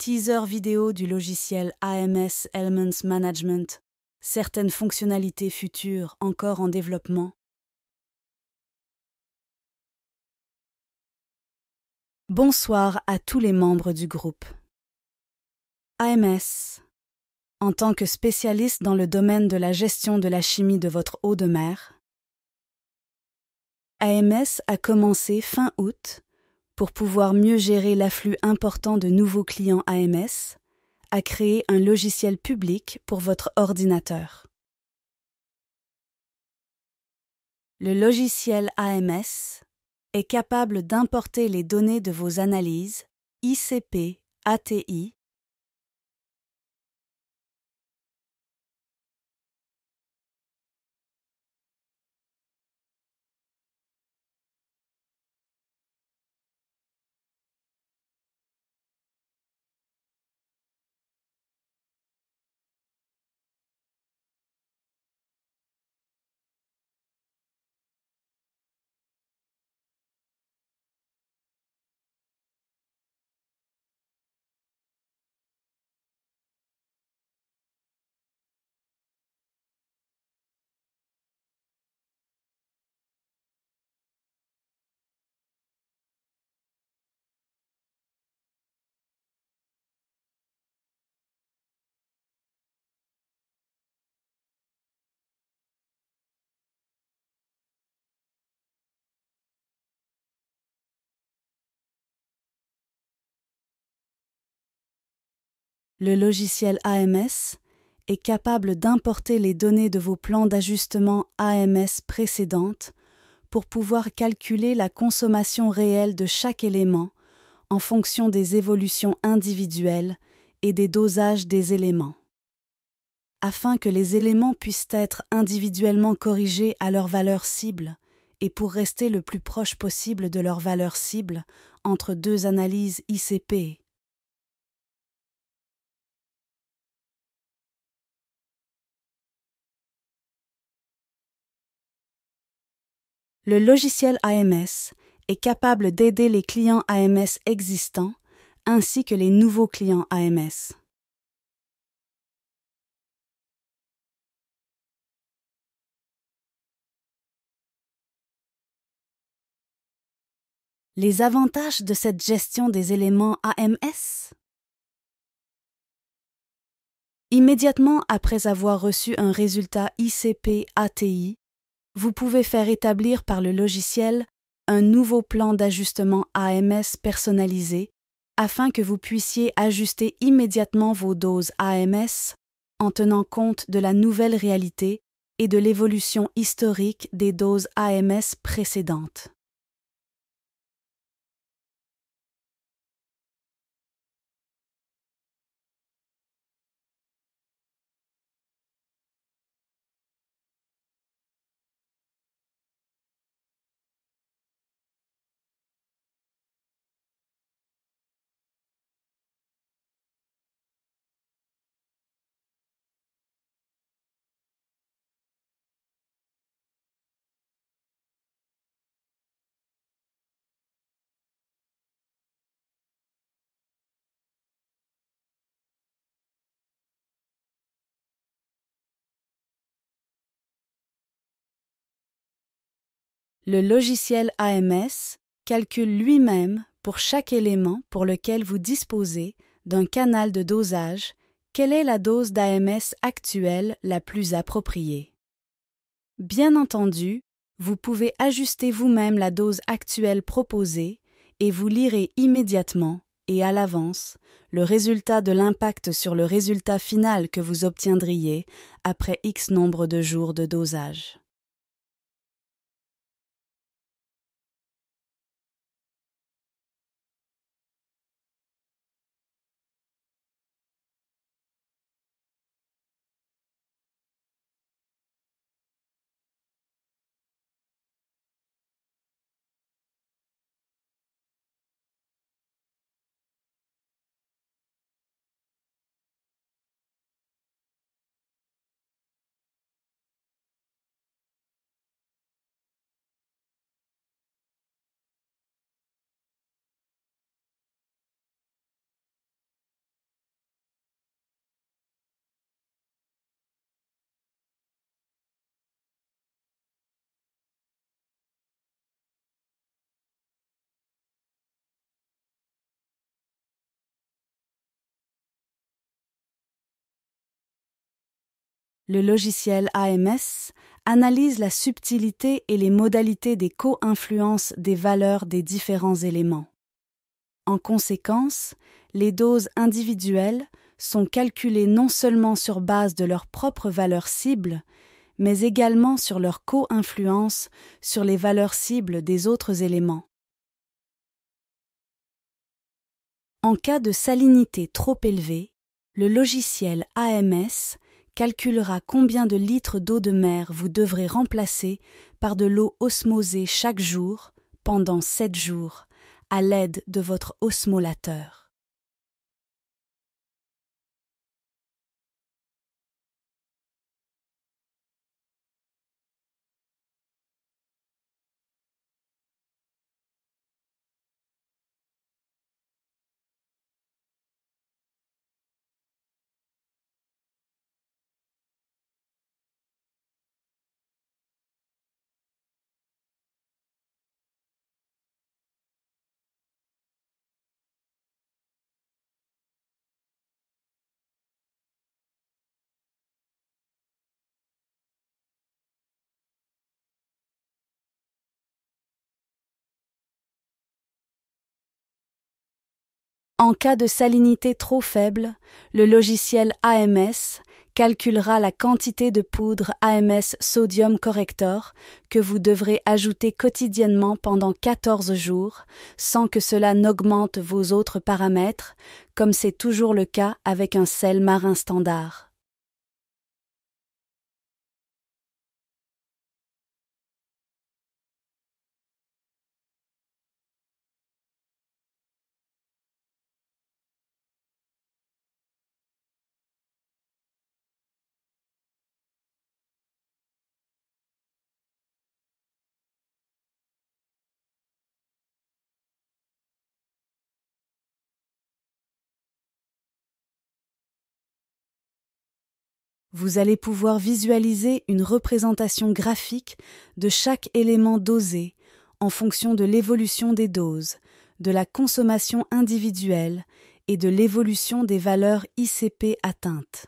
Teaser vidéo du logiciel AMS Elements Management. Certaines fonctionnalités futures encore en développement. Bonsoir à tous les membres du groupe. AMS. En tant que spécialiste dans le domaine de la gestion de la chimie de votre eau de mer, AMS a commencé fin août pour pouvoir mieux gérer l'afflux important de nouveaux clients AMS, à créer un logiciel public pour votre ordinateur. Le logiciel AMS est capable d'importer les données de vos analyses ICP, ATI, Le logiciel AMS est capable d'importer les données de vos plans d'ajustement AMS précédentes pour pouvoir calculer la consommation réelle de chaque élément en fonction des évolutions individuelles et des dosages des éléments. Afin que les éléments puissent être individuellement corrigés à leur valeur cible et pour rester le plus proche possible de leur valeur cible entre deux analyses ICP. Le logiciel AMS est capable d'aider les clients AMS existants ainsi que les nouveaux clients AMS. Les avantages de cette gestion des éléments AMS? Immédiatement après avoir reçu un résultat ICP-ATI, vous pouvez faire établir par le logiciel un nouveau plan d'ajustement AMS personnalisé afin que vous puissiez ajuster immédiatement vos doses AMS en tenant compte de la nouvelle réalité et de l'évolution historique des doses AMS précédentes. Le logiciel AMS calcule lui-même pour chaque élément pour lequel vous disposez d'un canal de dosage quelle est la dose d'AMS actuelle la plus appropriée. Bien entendu, vous pouvez ajuster vous-même la dose actuelle proposée et vous lirez immédiatement et à l'avance le résultat de l'impact sur le résultat final que vous obtiendriez après X nombre de jours de dosage. Le logiciel AMS analyse la subtilité et les modalités des co-influences des valeurs des différents éléments. En conséquence, les doses individuelles sont calculées non seulement sur base de leur propre valeur cible, mais également sur leur co-influence sur les valeurs cibles des autres éléments. En cas de salinité trop élevée, le logiciel AMS calculera combien de litres d'eau de mer vous devrez remplacer par de l'eau osmosée chaque jour pendant 7 jours à l'aide de votre osmolateur. En cas de salinité trop faible, le logiciel AMS calculera la quantité de poudre AMS Sodium Corrector que vous devrez ajouter quotidiennement pendant 14 jours sans que cela n'augmente vos autres paramètres, comme c'est toujours le cas avec un sel marin standard. Vous allez pouvoir visualiser une représentation graphique de chaque élément dosé en fonction de l'évolution des doses, de la consommation individuelle et de l'évolution des valeurs ICP atteintes.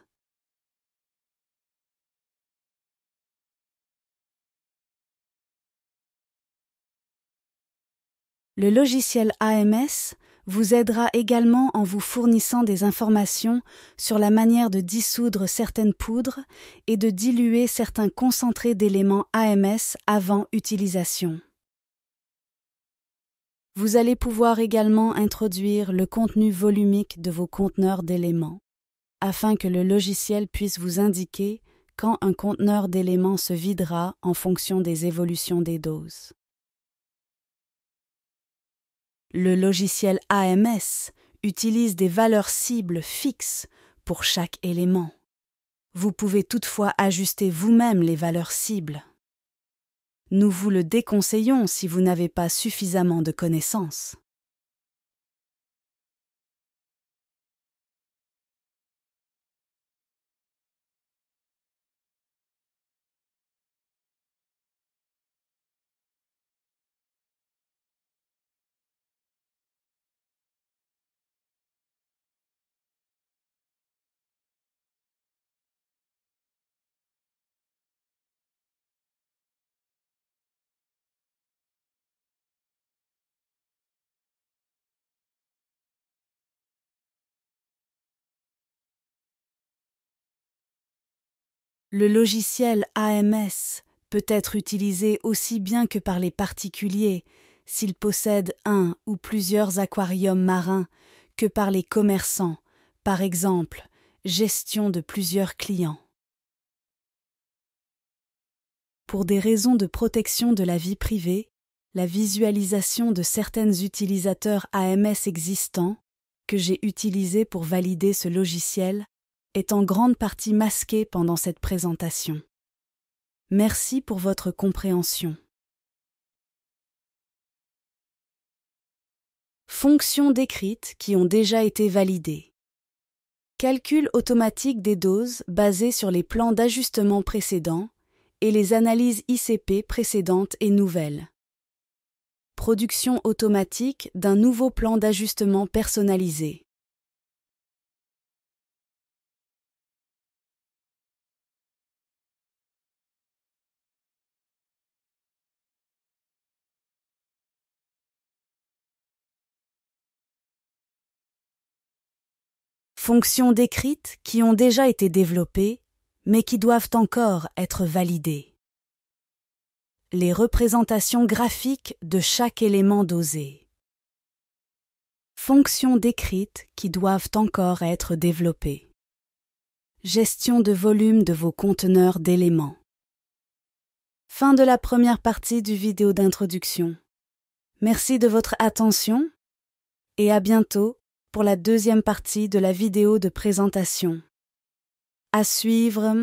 Le logiciel AMS vous aidera également en vous fournissant des informations sur la manière de dissoudre certaines poudres et de diluer certains concentrés d'éléments AMS avant utilisation. Vous allez pouvoir également introduire le contenu volumique de vos conteneurs d'éléments, afin que le logiciel puisse vous indiquer quand un conteneur d'éléments se videra en fonction des évolutions des doses. Le logiciel AMS utilise des valeurs cibles fixes pour chaque élément. Vous pouvez toutefois ajuster vous-même les valeurs cibles. Nous vous le déconseillons si vous n'avez pas suffisamment de connaissances. Le logiciel AMS peut être utilisé aussi bien que par les particuliers s'ils possèdent un ou plusieurs aquariums marins que par les commerçants, par exemple, gestion de plusieurs clients. Pour des raisons de protection de la vie privée, la visualisation de certains utilisateurs AMS existants, que j'ai utilisés pour valider ce logiciel, est en grande partie masquée pendant cette présentation. Merci pour votre compréhension. Fonctions décrites qui ont déjà été validées. Calcul automatique des doses basé sur les plans d'ajustement précédents et les analyses ICP précédentes et nouvelles. Production automatique d'un nouveau plan d'ajustement personnalisé. Fonctions décrites qui ont déjà été développées, mais qui doivent encore être validées. Les représentations graphiques de chaque élément dosé. Fonctions décrites qui doivent encore être développées. Gestion de volume de vos conteneurs d'éléments. Fin de la première partie du vidéo d'introduction. Merci de votre attention et à bientôt pour la deuxième partie de la vidéo de présentation. À suivre.